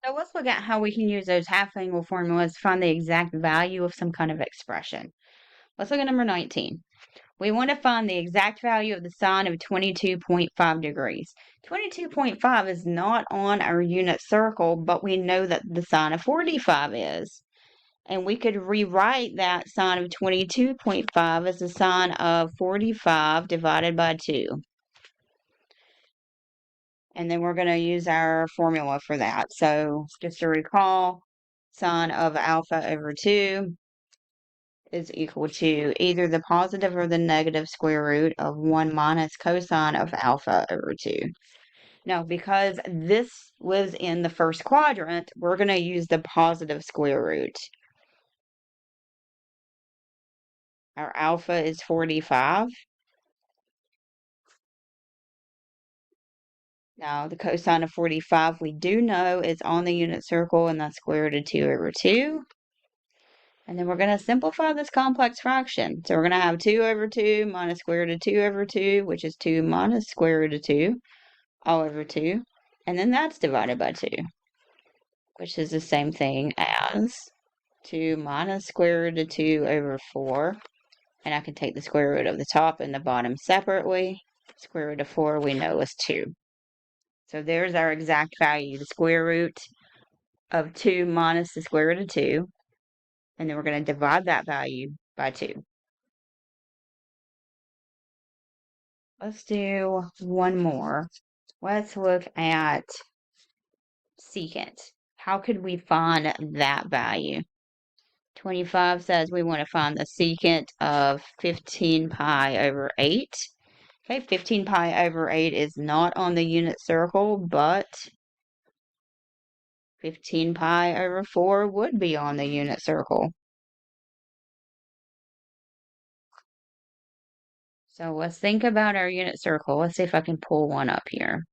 So let's look at how we can use those half angle formulas to find the exact value of some kind of expression. Let's look at number 19. We want to find the exact value of the sine of 22.5 degrees. 22.5 is not on our unit circle, but we know that the sine of 45 is. And we could rewrite that sine of 22.5 as the sine of 45 divided by 2. And then we're going to use our formula for that. So just to recall, sine of alpha over 2 is equal to either the positive or the negative square root of 1 minus cosine of alpha over 2. Now, because this lives in the first quadrant, we're going to use the positive square root. Our alpha is 45. Now, the cosine of 45 we do know is on the unit circle, and that's square root of 2 over 2. And then we're going to simplify this complex fraction. So we're going to have 2 over 2 minus square root of 2 over 2, which is 2 minus square root of 2, all over 2. And then that's divided by 2, which is the same thing as 2 minus square root of 2 over 4. And I can take the square root of the top and the bottom separately. Square root of 4 we know is 2. So there's our exact value, the square root of 2 minus the square root of 2. And then we're going to divide that value by 2. Let's do one more. Let's look at secant. How could we find that value? 25 says we want to find the secant of 15 pi over 8. Okay, 15 pi over 8 is not on the unit circle, but 15 pi over 4 would be on the unit circle. So let's think about our unit circle. Let's see if I can pull one up here.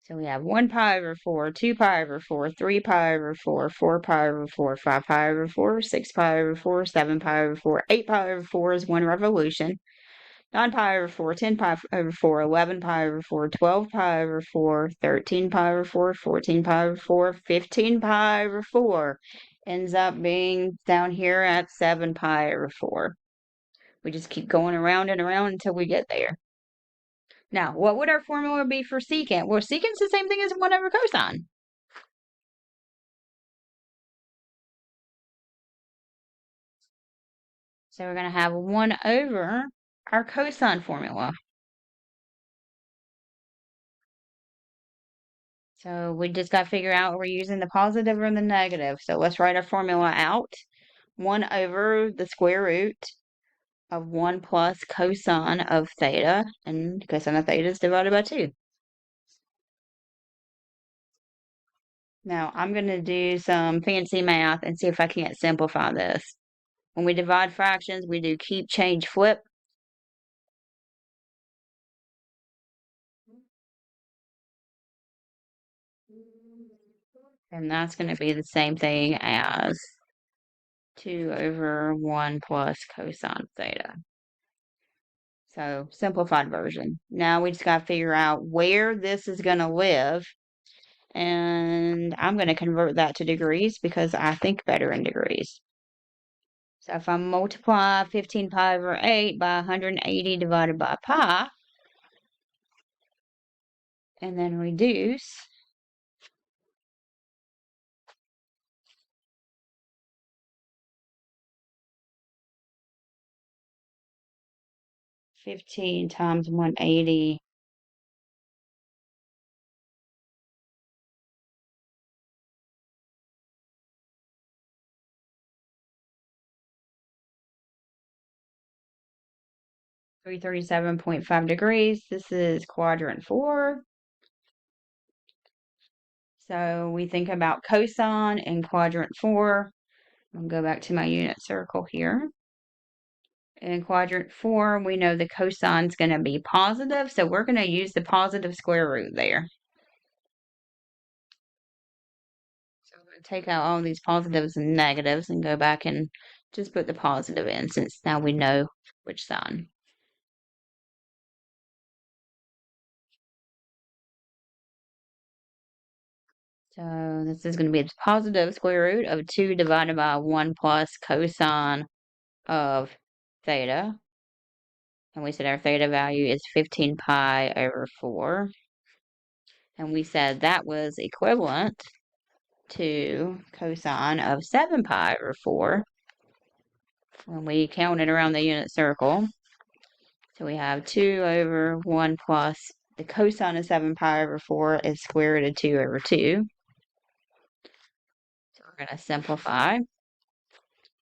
So we have 1 pi over 4, 2 pi over 4, 3 pi over 4, 4 pi over 4, 5 pi over 4, 6 pi over 4, 7 pi over 4, 8 pi over 4 is 1 revolution. 9 pi over 4, 10 pi over 4, 11 pi over 4, 12 pi over 4, 13 pi over 4, 14 pi over 4, 15 pi over 4 ends up being down here at 7 pi over 4. We just keep going around and around until we get there. Now, what would our formula be for secant? Well, secant's the same thing as 1 over cosine. So we're going to have 1 over our cosine formula. So we just got to figure out we're using the positive or the negative. So let's write our formula out. 1 over the square root of 1 plus cosine of theta, and cosine of theta is divided by 2. Now I'm going to do some fancy math and see if I can't simplify this. When we divide fractions, we do keep, change, flip. And that's going to be the same thing as 2 over 1 plus cosine theta. So simplified version. Now we just got to figure out where this is going to live. And I'm going to convert that to degrees because I think better in degrees. So if I multiply 15 pi over 8 by 180 divided by pi, and then reduce, (15 times 180) (337.5 degrees). This is quadrant 4. So we think about cosine in quadrant 4. I'll go back to my unit circle here. In quadrant 4, we know the cosine is going to be positive, so we're going to use the positive square root there. So I'm going to take out all these positives and negatives and go back and just put the positive in, since now we know which sign. So this is going to be the positive square root of 2 divided by 1 plus cosine of theta. And we said our theta value is 15 pi over 4. And we said that was equivalent to cosine of 7 pi over 4 when we counted around the unit circle. So we have 2 over 1 plus the cosine of 7 pi over 4 is square root of 2 over 2. So we're going to simplify.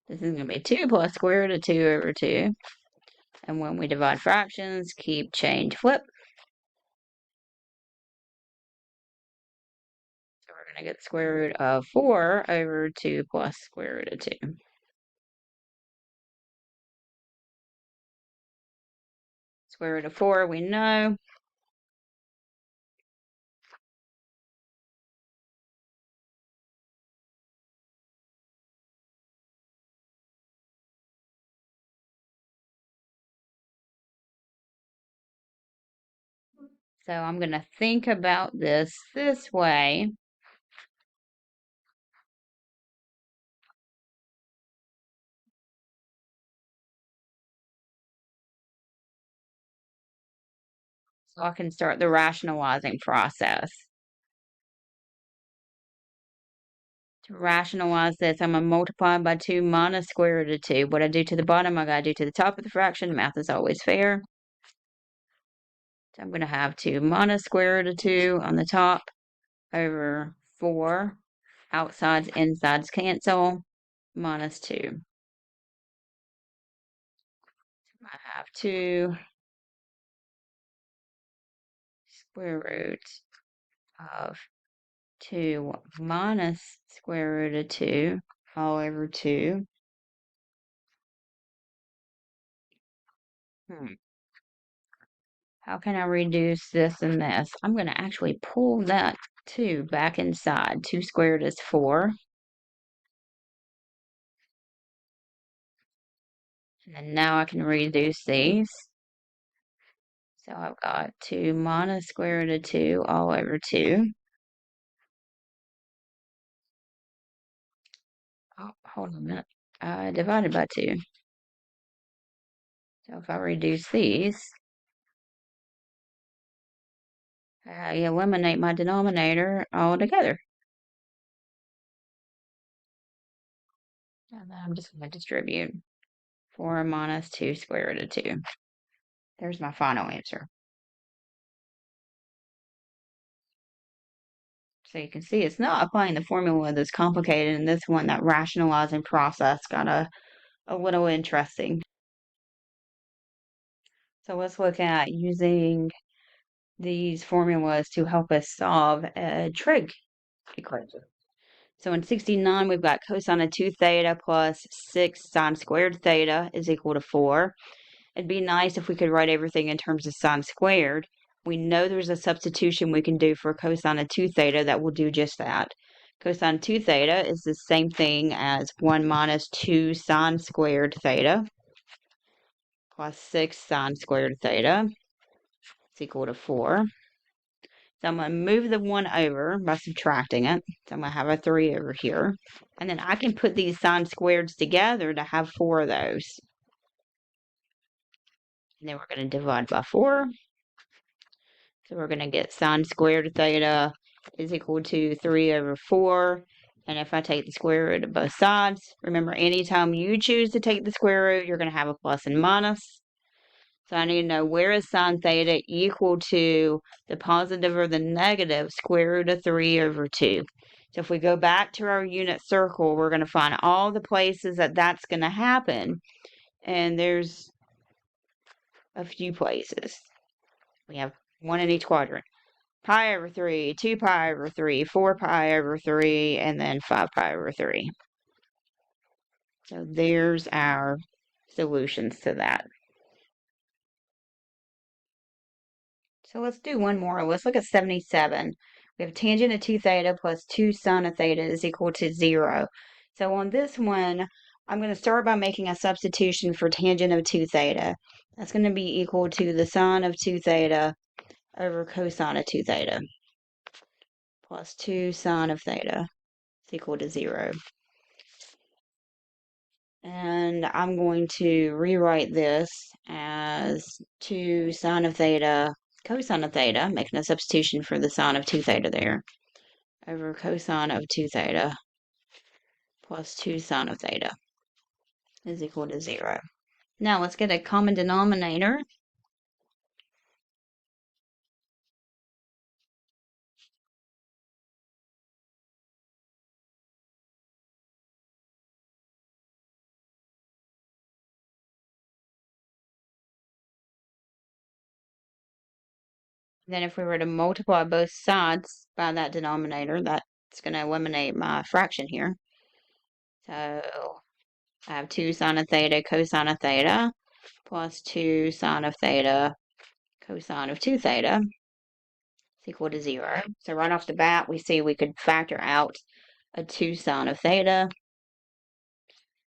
This is going to be 2 plus square root of 2 over 2. And when we divide fractions, keep change flip. So we're going to get square root of 4 over 2 plus square root of 2. Square root of 4, we know. So I'm going to think about this way. So I can start the rationalizing process. To rationalize this, I'm going to multiply by 2 minus square root of 2. What I do to the bottom, I got to do to the top of the fraction. Math is always fair. So I'm going to have 2 minus square root of 2 on the top over 4. Outsides, insides cancel. Minus 2. I have 2 square root of 2 minus square root of 2 all over 2. How can I reduce this and this? I'm going to actually pull that 2 back inside. 2 squared is 4. And now I can reduce these. So I've got 2 minus square root of 2 all over 2. Oh, hold on a minute. Divided by 2. So if I reduce these, I eliminate my denominator altogether. And then I'm just going to distribute 4 minus 2 square root of 2. There's my final answer. So you can see it's not applying the formula that's complicated, and this one, that rationalizing process, got a little interesting. So let's look at using these formulas to help us solve a trig equation. So in 69, we've got cosine of 2 theta plus 6 sine squared theta is equal to 4. It'd be nice if we could write everything in terms of sine squared. We know there's a substitution we can do for cosine of 2 theta that will do just that. Cosine 2 theta is the same thing as 1 minus 2 sine squared theta plus 6 sine squared theta is equal to 4. So I'm going to move the 1 over by subtracting it. So I'm going to have a 3 over here. And then I can put these sine squareds together to have 4 of those. And then we're going to divide by 4. So we're going to get sine squared theta is equal to 3 over 4. And if I take the square root of both sides, remember anytime you choose to take the square root, you're going to have a plus and minus. So I need to know where is sine theta equal to the positive or the negative square root of 3 over 2. So if we go back to our unit circle, we're going to find all the places that that's going to happen. And there's a few places. We have 1 in each quadrant. Pi over 3, 2 pi over 3, 4 pi over 3, and then 5 pi over 3. So there's our solutions to that. So let's do one more. Let's look at 77. We have tangent of 2 theta plus 2 sine of theta is equal to 0. So on this one, I'm going to start by making a substitution for tangent of 2 theta. That's going to be equal to the sine of 2 theta over cosine of 2 theta. plus 2 sine of theta is equal to 0. And I'm going to rewrite this as 2 sine of theta cosine of theta, making a substitution for the sine of 2 theta there, over cosine of 2 theta plus 2 sine of theta is equal to 0. Now let's get a common denominator. Then if we were to multiply both sides by that denominator, that's going to eliminate my fraction here. So I have 2 sine of theta cosine of theta plus 2 sine of theta cosine of 2 theta is equal to 0. So right off the bat, we see we could factor out a 2 sine of theta.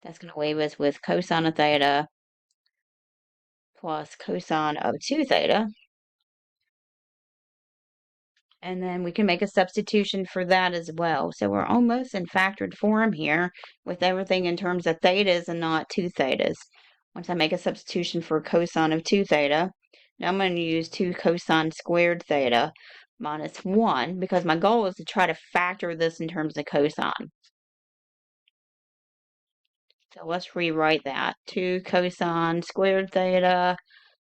That's going to leave us with cosine of theta plus cosine of 2 theta. And then we can make a substitution for that as well. So we're almost in factored form here with everything in terms of thetas and not 2 thetas. Once I make a substitution for cosine of 2 theta, now I'm going to use 2 cosine squared theta minus 1 because my goal is to try to factor this in terms of cosine. So let's rewrite that. 2 cosine squared theta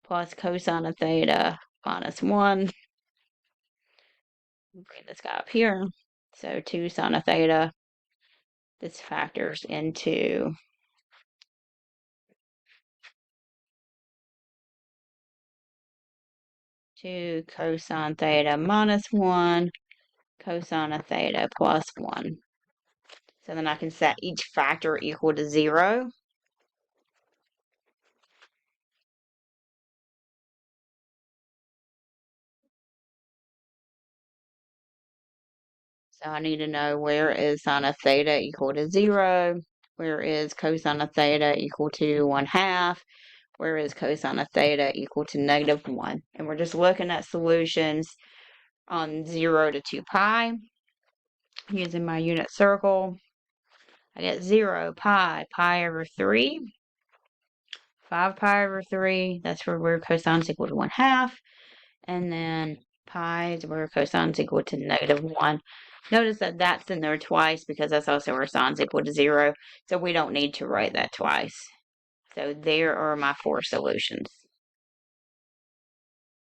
plus cosine of theta minus 1. Bring this guy up here. So 2 sine of theta. This factors into 2 cosine theta minus 1 cosine of theta plus 1. So then I can set each factor equal to 0. So I need to know where is sine of theta equal to 0, where is cosine of theta equal to 1/2, where is cosine of theta equal to -1. And we're just looking at solutions on 0 to 2 pi. Using my unit circle, I get 0, pi over 3, 5 pi over 3, that's where cosine is equal to 1/2, and then pi is where cosine is equal to -1. Notice that that's in there twice because that's also where sine is equal to 0, so we don't need to write that twice. So there are my 4 solutions.